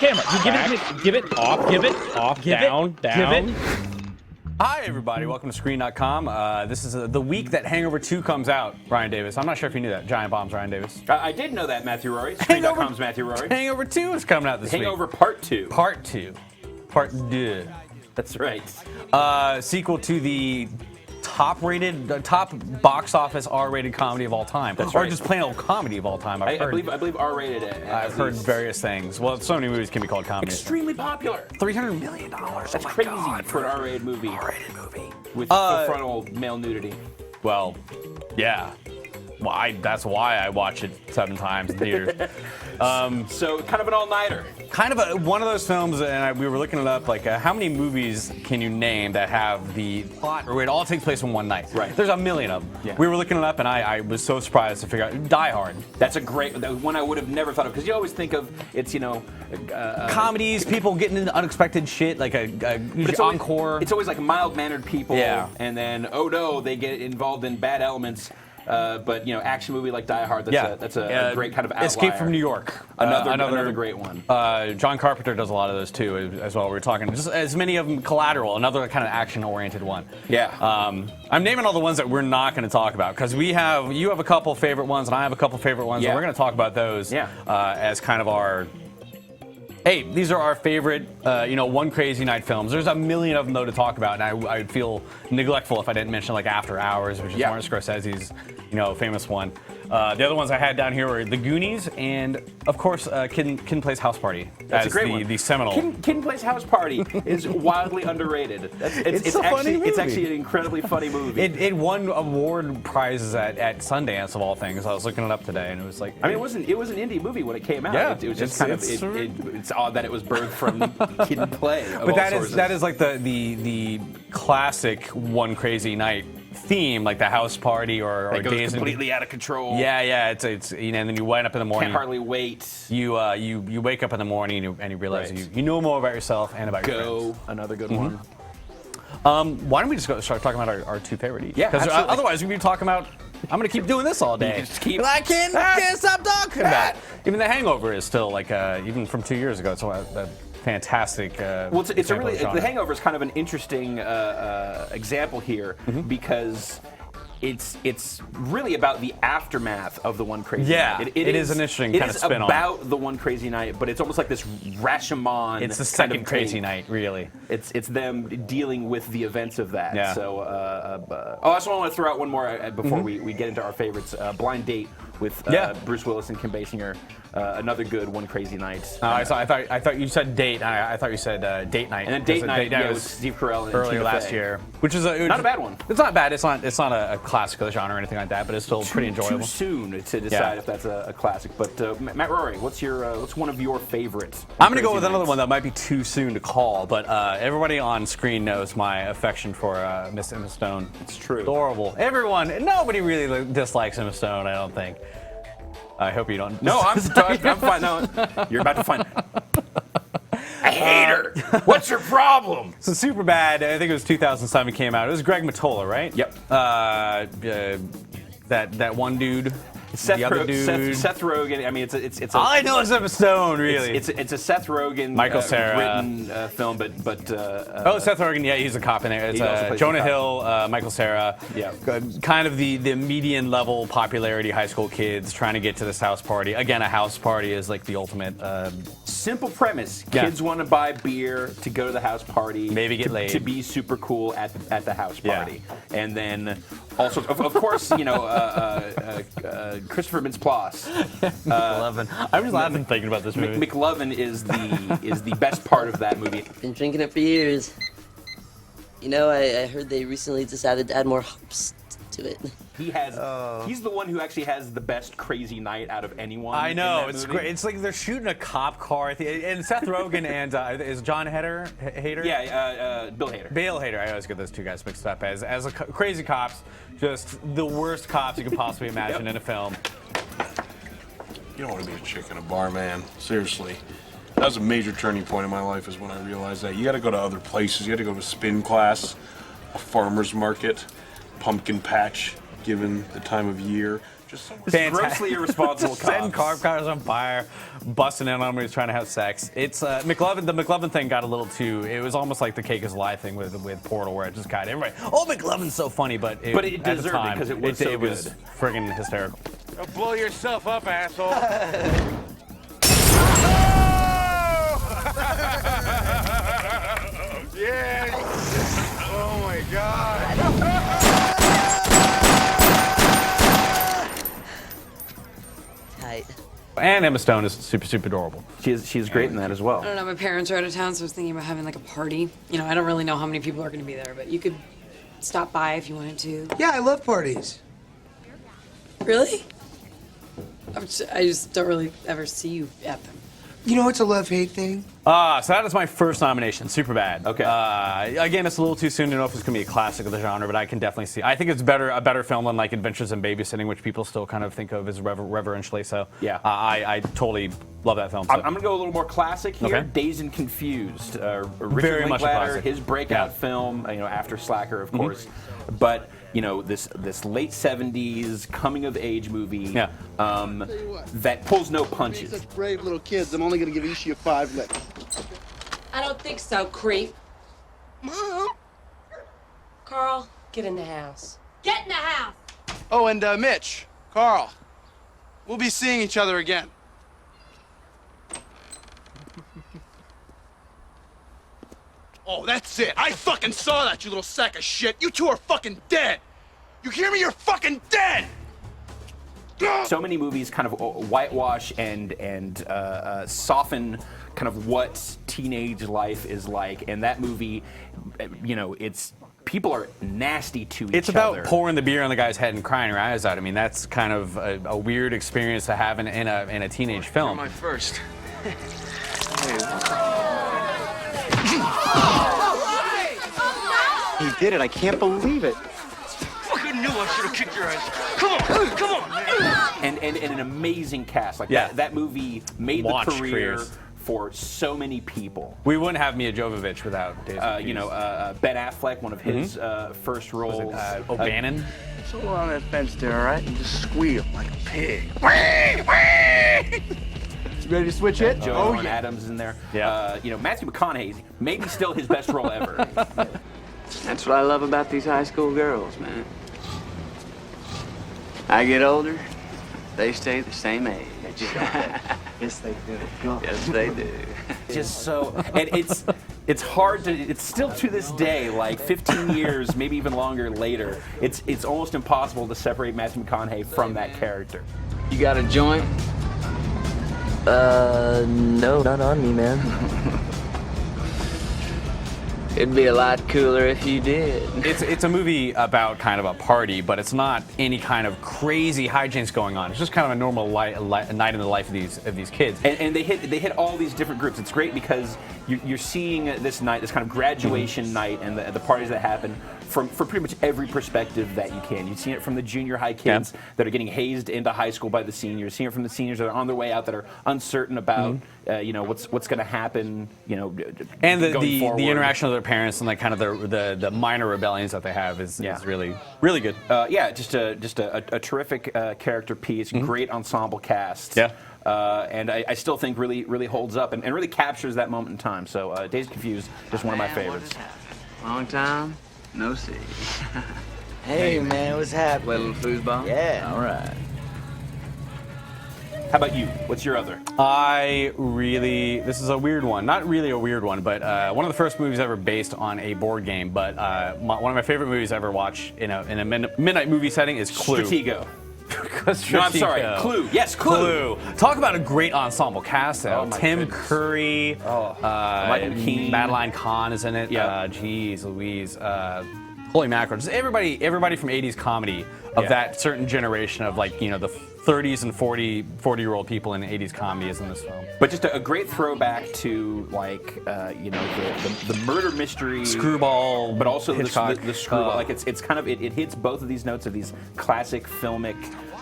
camera. You give it to me. Give it off. Give it off. Down. Give it. Hi, everybody. Welcome to Screen.com. This is the week that Hangover 2 comes out, Ryan Davis. I'm not sure if you knew that. Giant Bombs, Ryan Davis. I did know that, Matthew Rory. Screen.com's Matthew Rory. Hangover 2 is coming out this Hangover week. Part 2. Part 2. Part 2. That's right. Sequel to the top box office R-rated comedy of all time. That's or right. just plain old comedy of all time. I believe R-rated. I've heard various things. Well, so many movies can be called comedies. Extremely popular. $300 million. That's crazy for an R-rated movie. R-rated movie. With full frontal male nudity. Well, yeah. Well, that's why I watch it 7 times in theaters. So kind of an all-nighter. Kind of one of those films, and we were looking it up, like how many movies can you name that have the plot where it all takes place in one night? Right. There's a million of them. Yeah. We were looking it up, and I was so surprised to figure out Die Hard. That's a great one. I would have never thought of, because you always think of it's comedies, people getting into unexpected shit, like it's encore. It's always like mild-mannered people, Yeah. And then oh no, they get involved in bad elements. But action movie like Die Hard, that's a great kind of outlier. Escape from New York, another great one. John Carpenter does a lot of those too, as well. We were talking just as many of them. Collateral, another kind of action-oriented one. Yeah. I'm naming all the ones that we're not going to talk about because you have a couple favorite ones and I have a couple favorite ones. Yeah. And we're going to talk about those as kind of our. Hey, these are our favorite, One Crazy Night films. There's a million of them, though, to talk about, and I would feel neglectful if I didn't mention, like, After Hours, which is Martin Scorsese's, famous one. The other ones I had down here were The Goonies and, of course, Kid Plays House Party. That's a great one. The seminal. Kid Plays House Party is wildly underrated. It's a funny movie. It's actually an incredibly funny movie. It won award prizes at Sundance, of all things. I was looking it up today, and it was like... I mean, it was an indie movie when it came out. Yeah, it was just it's odd that it was birthed from Kid and Play. But that is like the classic One Crazy Night theme, like the house party or it goes Days completely out of control. Yeah. It's and then you wake up in the morning. Can't hardly wait. You wake up in the morning and you realize you know more about yourself and about your friends. Another good one. Why don't we just start talking about our two favorite each? Yeah, because absolutely. otherwise we'd be talking about. I'm gonna keep doing this all day. You just keep. I can't stop talking about it. Even The Hangover is still like even from 2 years ago. It's a fantastic. Well, it's a really The Hangover is kind of an interesting example here because it's really about the aftermath of the One Crazy Night. It is an interesting kind of spin on. It is about the One Crazy Night, but it's almost like this Rashomon. It's the second Crazy Night, really. It's them dealing with the events of that. Yeah. So, I also want to throw out one more before we get into our favorites. Blind Date with Bruce Willis and Kim Basinger. Another good One Crazy Night. I thought you said date. I thought you said date night. And then Date Night was Steve Carell and earlier Tina last Fey. year, which is not a bad one. It's not bad. It's not a classic of the genre or anything like that, but it's still pretty enjoyable. Too soon to decide if that's a classic. But Matt Rory, what's one of your favorites? I'm gonna go with another one that might be too soon to call, but everybody on screen knows my affection for Miss Emma Stone. It's true. Adorable. Nobody really dislikes Emma Stone, I don't think. I hope you don't. No, I'm fine. No, you're about to find. I hate her. What's your problem? So Superbad, I think it was 2007 came out. It was Greg Mottola, right? Yep. That one dude. Seth the other dude. Seth Rogen. I mean, it's all I know is Emma Stone, really. It's a Seth Rogen Michael Cera written film, but Seth Rogen, yeah, he's a cop in there. It's Jonah Hill, Michael Cera. Yeah. Kind of the median level popularity high school kids trying to get to this house party. Again, a house party is like the ultimate. Simple premise. Kids want to buy beer to go to the house party. Maybe get laid. To be super cool at the house party. Yeah. And then also, of course, Christopher Mintz-Plasse. McLovin. I'm just laughing thinking about this movie. McLovin is the best part of that movie. Been drinking it for years. I heard they recently decided to add more hops to it. He's the one who actually has the best crazy night out of anyone. I know, it's great. It's like they're shooting a cop car, and Seth Rogen and is John Hader? Yeah, Bill Hader. Bill Hader. I always get those two guys mixed up as crazy cops, just the worst cops you could possibly imagine in a film. You don't want to be a chick in a bar, man. Seriously. That was a major turning point in my life is when I realized that. You got to go to other places. You got to go to spin class, a farmer's market, pumpkin patch, given the time of year. Just so much. Grossly irresponsible Setting cops. cars on fire, busting in on him when he's trying to have sex. It's McLovin. The McLovin thing got a little too. It was almost like the cake is a lie thing with Portal, where it just got everybody. Oh, McLovin's so funny, but it But it at the deserved it time, 'cause it was so it was good. friggin' hysterical. Don't blow yourself up, asshole. Yeah. Oh my God. Tight. And Emma Stone is super adorable. She's great in that as well. I don't know, my parents are out of town, so I was thinking about having like a party. You know, I don't really know how many people are going to be there, but you could stop by if you wanted to. Yeah, I love parties. Really? I just don't really ever see you at them. You know, it's a love-hate thing. So that is my first nomination, Superbad. Okay. Again, it's a little too soon to know if it's going to be a classic of the genre, but I can definitely see. I think it's a better film than like Adventures in Babysitting, which people still kind of think of as reverentially. So Yeah. I totally love that film. So. I'm gonna go a little more classic here. Okay. Dazed and Confused. Richard Very much a Linklater, classic. his breakout Yeah. film. After Slacker, of course. But this late '70s coming of age movie. Yeah. That pulls no Being punches. such brave little kids, I'm only gonna give each of you 5 licks. I don't think so, creep. Mom! Carl, get in the house. Get in the house! Oh, and Mitch, Carl, we'll be seeing each other again. Oh, that's it. I fucking saw that, you little sack of shit. You two are fucking dead. You hear me? You're fucking dead. So many movies kind of whitewash and soften kind of what teenage life is like, and that movie, it's people are nasty to each It's other. about pouring the beer on the guy's head and crying your eyes out. I mean, that's kind of a weird experience to have in a teenage film. My first. He did it. I can't believe it. Fucking knew I should have kicked your ass. Come on. And an amazing cast. Like Yeah. that movie made Launch the career careers. for so many people. We wouldn't have Mia Jovovich without Days of Confused. Ben Affleck, one of his first roles. O'Bannon. So on that fence there, all right? And just squeal like a pig. You ready to switch it? Joe Lauren Adams is in there. Yeah. Matthew McConaughey, maybe still his best role ever. That's what I love about these high school girls, man. I get older, they stay the same age. Yes, they do. Yes, they do. Just so, and it's hard to. It's still to this day, like 15 years, maybe even longer later. It's almost impossible to separate Matthew McConaughey from that character. You got a joint? No, not on me, man. It'd be a lot cooler if you did. It's a movie about kind of a party, but it's not any kind of crazy hijinks going on. It's just kind of a normal night in the life of these kids. And they hit all these different groups. It's great because you're seeing this night, this kind of graduation night, and the parties that happen from pretty much every perspective that you can. You've seen it from the junior high kids that are getting hazed into high school by the seniors. Seeing it from the seniors that are on their way out that are uncertain about what's going to happen. And going the forward. interaction with their parents and like kind of the minor rebellions that they have is really good. Just a terrific character piece, great ensemble cast. Yeah. And I still think really holds up and really captures that moment in time. So Dazed and Confused, just one of my favorites. Long time, no see. Hey, man, what's happening? Play a little foosball? Yeah, all right. How about you? What's your other? This is a weird one. Not really a weird one, but one of the first movies ever based on a board game. But one of my favorite movies I ever watched in a midnight movie setting is Clue. Stratego. No, I'm sorry. Clue. Yes, Clue. Talk about a great ensemble cast, though. Oh, my Tim goodness. Curry, Michael Keane. Madeline Kahn is in it. Yeah. Geez Louise. Holy mackerel. Just everybody from 80s comedy of that certain generation of the 30s and 40-year-old people in 80s comedy is in this film. But just a great throwback to the murder mystery, Screwball, but also Hitchcock. the screwball. It's kind of it hits both of these notes of these classic filmic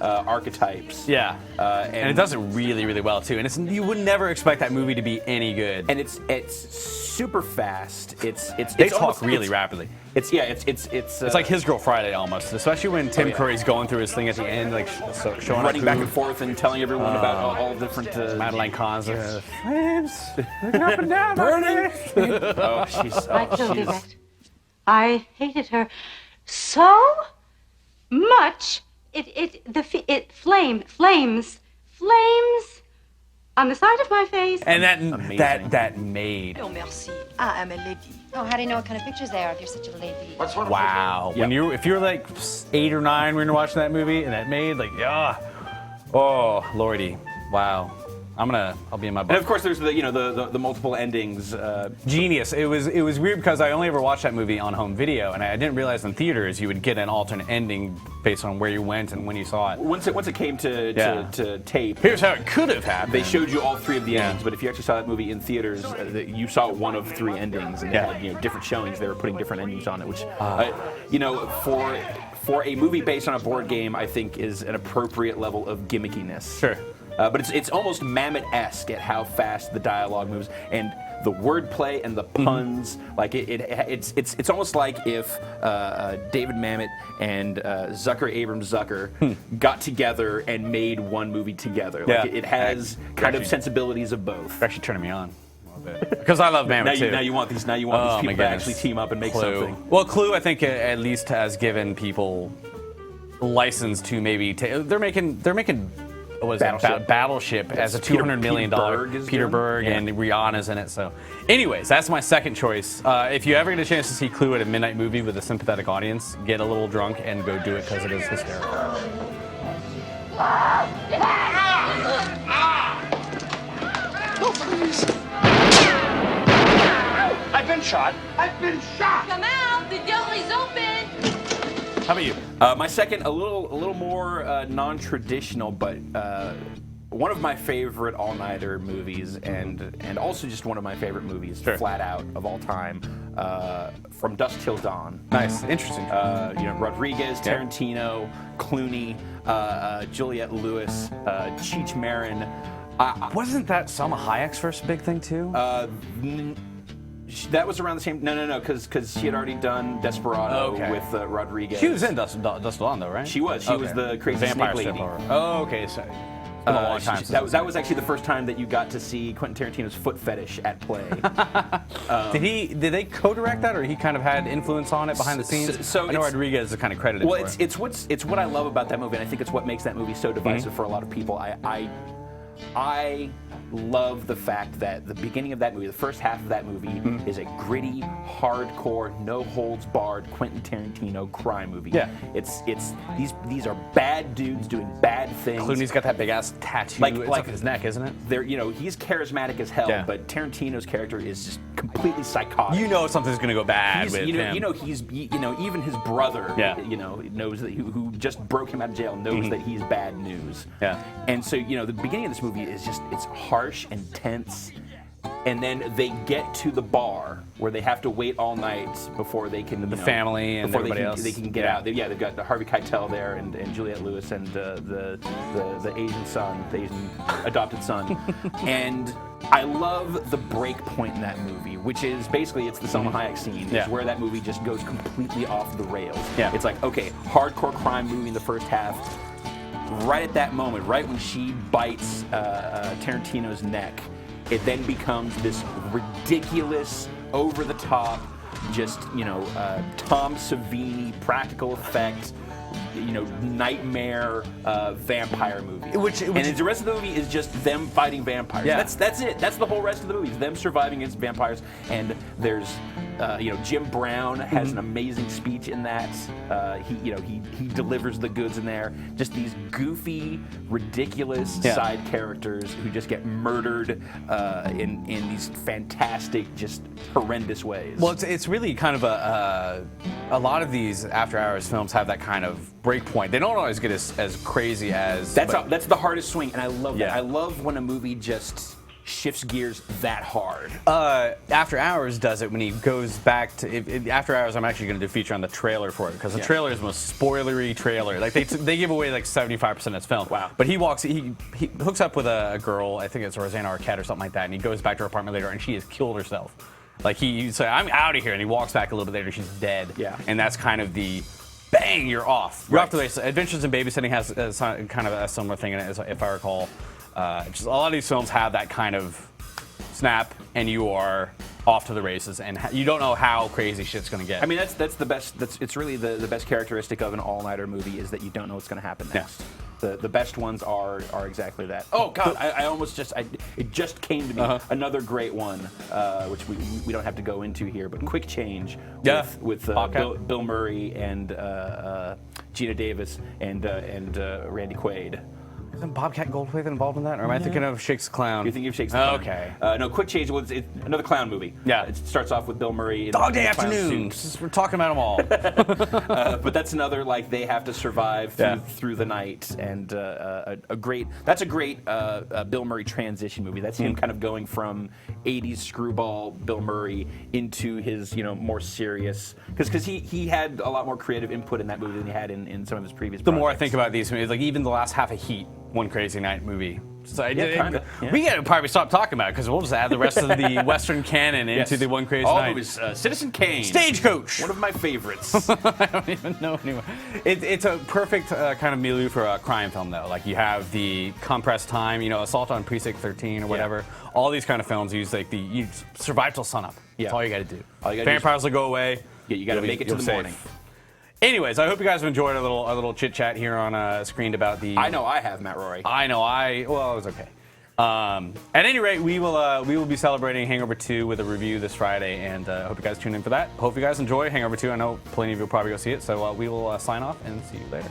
archetypes. Yeah, and it does it really, really well too. And you would never expect that movie to be any good. And it's super fast. They talk really rapidly. It's like His Girl Friday almost, especially when Tim yeah. Curry's going through his thing at the end, like showing running back and forth and telling everyone about all different Madeline Kahn's flames, looking up and down, burning. Oh, I killed Yvette. I hated her so much. Flames on the side of my face. And that made. Oh, merci. I am a lady. Oh, how do you know what kind of pictures they are if you're such a lady? Wow. Yep. If you're like 8 or 9 when you're watching that movie and that made oh lordy, wow. I'll be in my book. And of course, there's the multiple endings. Genius. It was weird because I only ever watched that movie on home video, and I didn't realize in theaters you would get an alternate ending based on where you went and when you saw it. Once it came to tape, here's how it could have happened. They showed you all 3 of the endings, but if you actually saw that movie in theaters, you saw one of 3 endings, and they had different showings. They were putting different endings on it, which for a movie based on a board game, I think is an appropriate level of gimmickiness. Sure. But it's almost Mamet-esque at how fast the dialogue moves and the wordplay and the puns. Like it's almost like if David Mamet and Abrams Zucker got together and made one movie together. Like it has kind of sensibilities of both. You're actually turning me on. Because I love Mamet too. Now you want these people to actually team up and make something. Well, Clue, I think at least has given people license to maybe they're making Battleship as a $200 million Peter Berg and Rihanna's in it. So, anyways, that's my second choice. If you ever get a chance to see Clue at a midnight movie with a sympathetic audience, get a little drunk and go do it because it is hysterical. No, please. I've been shot. Come out, the door is open. How about you? My second, a little more non-traditional, but one of my favorite all-nighter movies, and also just one of my favorite movies, flat out of all time, From Dusk Till Dawn. Nice, interesting. Rodriguez, Tarantino, Clooney, Juliette Lewis, Cheech Marin. Wasn't that Salma Hayek's first big thing too? That was around the same. No, because she had already done Desperado with Rodriguez. She was in Dusk Till Dawn, though, right? She was. She was the crazy vampire snake lady. Oh, okay. Sorry. It's been a long time since that was actually the first time that you got to see Quentin Tarantino's foot fetish at play. Did they co-direct that, or he kind of had influence on it behind the scenes? So I know Rodriguez is kind of credited for it. It's what I love about that movie, and I think it's what makes that movie so divisive for a lot of people. I love the fact that the beginning of that movie, the first half of that movie, is a gritty, hardcore, no holds barred Quentin Tarantino crime movie. Yeah. It's these are bad dudes doing bad things. Clooney's got that big ass tattoo up his neck, isn't it? He's charismatic as hell, but Tarantino's character is just completely psychotic. You know something's gonna go bad with him. Even his brother, knows that who just broke him out of jail knows that he's bad news. Yeah. And so the beginning of this movie is just it's harsh and tense, and then they get to the bar where they have to wait all night before they can family and everybody else. They can get out. They've got the Harvey Keitel there and Juliette Lewis and the Asian son, the Asian adopted son, and I love the break point in that movie, which is basically it's the Salma Hayek scene, is where that movie just goes completely off the rails. Yeah. It's like, okay, hardcore crime movie in the first half. Right at that moment, right when she bites Tarantino's neck, it then becomes this ridiculous, over-the-top, just Tom Savini practical effect, nightmare vampire movie. And the rest of the movie is just them fighting vampires. Yeah. That's it. That's the whole rest of the movie. Is them surviving against vampires. And there's Jim Brown has an amazing speech in that. He delivers the goods in there. Just these goofy, ridiculous side characters who just get murdered in these fantastic, just horrendous ways. Well, it's really kind of a lot of these after hours films have that kind of break point. They don't always get as crazy as that's the hardest swing, and I love that. Yeah. I love when a movie just shifts gears that hard. After Hours does it when he goes back to After Hours. I'm actually going to do a feature on the trailer for it because the trailer is the most spoilery trailer. Like they give away like 75% of its film. Wow. But he hooks up with a girl. I think it's Rosanna Arquette or something like that, and he goes back to her apartment later, and she has killed herself. Like he's like, I'm out of here, and he walks back a little bit later, she's dead. Yeah. And that's kind of the bang, you're off. You're off to the races. Adventures in Babysitting has kind of a similar thing in it, if I recall. Just a lot of these films have that kind of snap, and you are off to the races, and you don't know how crazy shit's going to get. I mean, that's the best. It's really the best characteristic of an all-nighter movie is that you don't know what's going to happen next. Yeah. The best ones are exactly that. Oh God, it just came to me. Another great one, which we don't have to go into here, but Quick Change with Bill Murray and Gina Davis and Randy Quaid. Isn't Bobcat Goldthwait involved in that? Or am I thinking of Shakes the Clown? You're thinking of Shakes the Clown. Okay. No, Quick Change was another clown movie. Yeah. It starts off with Bill Murray in Dog Day a clown Afternoon. suit. We're talking about them all. But that's another, like, they have to survive through the night, and that's a great Bill Murray transition movie. That's him kind of going from 80s screwball Bill Murray into his more serious, because he had a lot more creative input in that movie than he had in some of his previous The more I projects. think about these movies, like even the last half of Heat, One Crazy Night movie. So kinda, we gotta probably stop talking about it because we'll just add the rest of the Western canon into the One Crazy Night. It was Citizen Kane. Stagecoach. One of my favorites. I don't even know anymore. It's a perfect kind of milieu for a crime film, though. Like you have the compressed time, Assault on Precinct 13 or whatever. All these kind of films use you survive till sunup. That's all you got to do. Vampires will go away. Yeah, you got to make it to the morning. Anyways, I hope you guys have enjoyed a little chit chat here on Screened about the. I know I have, Matt Rory. Well, it was okay. At any rate, we will be celebrating Hangover 2 with a review this Friday, and I hope you guys tune in for that. Hope you guys enjoy Hangover 2. I know plenty of you will probably go see it, so we will sign off and see you later.